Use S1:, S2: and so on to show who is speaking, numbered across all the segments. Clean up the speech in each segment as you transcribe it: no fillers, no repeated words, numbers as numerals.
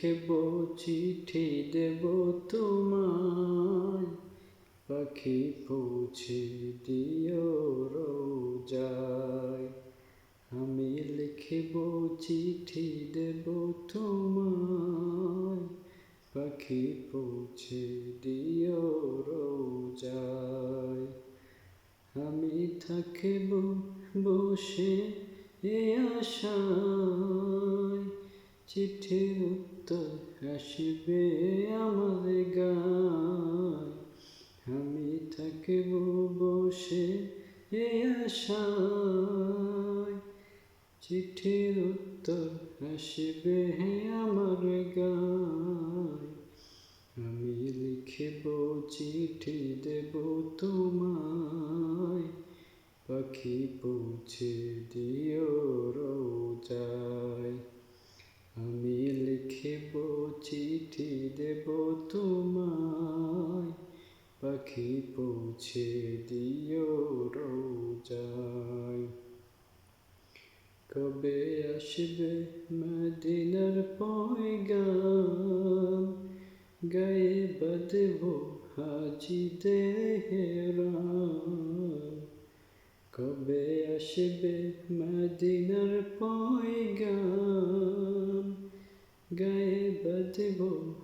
S1: লিখব চিঠি দেব তোমায়, পাখি পৌঁছে দিও রোজায়। আমি লিখব চিঠি দেব তোমায়, পাখি পৌঁছে দিও রোজায়। আমি থাকব বসে এ আশায়, চিঠির উত্তর আসবে আমার গায়। আমি থাকব বসে এ আশায়, চিঠির উত্তর আসবে আমার গায়। আমি লিখব চিঠি দেব তোমায়, পাখি পৌঁছে দিও রোজায়। আমি লিখব চিঠি দেব তোমায়, পাখি পৌঁছে দিও রোজায়। কবে আসবে মদিনার পয়গাম, গায়ে বাঁধব হাজিদের হেরাম। কবে আসবে মদিনার পয়গাম, গায়ে বাঁধব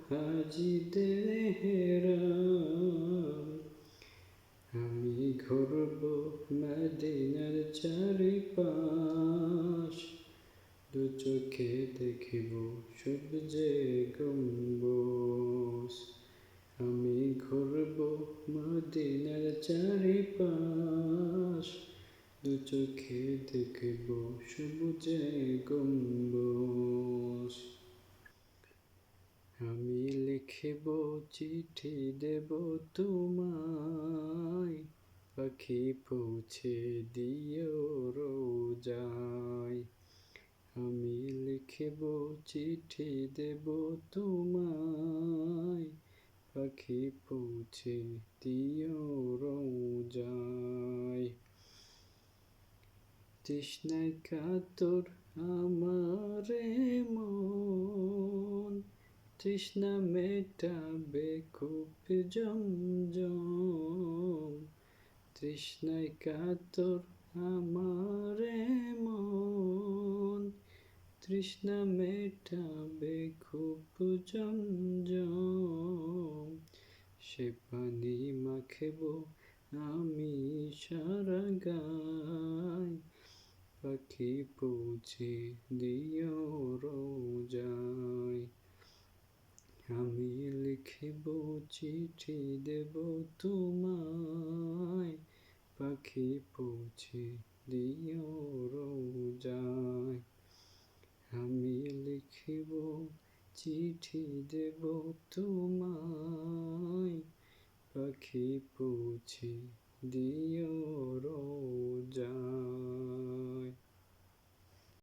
S1: হাজিদের হেরাম। আমি ঘুরব মদিনার চারিপাশ, দু চোখে দেখিব সূর্যে গম্বুজ। আমি ঘুরব মদিনার চারিপাশ, দু চোখে দেখিব সূর্যে গম্বুজ। আমি লিখব চিঠি দেব তোমায়, পাখি পৌঁছে দিও রোজায়। আমি লিখব চিঠি দেব তোমায়, পাখি পৌঁছে দিও রোজায়। তৃষ্ণায় কাতর আমারে মন, তৃষ্ণা মেটাবে কূপ জমজম। তৃষ্ণায় কাতর আমারে মন, তৃষ্ণা মেটাবে কূপ জমজম। সে পানি মাখব আমি সারা গায়, পাখি পৌঁছে দিও রোজায়। আমি লিখব চিঠি দেব তোমায়, পাখি পৌঁছে দিও রোজায়। আমি লিখব চিঠি দেব তোমায়, পাখি পৌঁছে দিও রোজায়।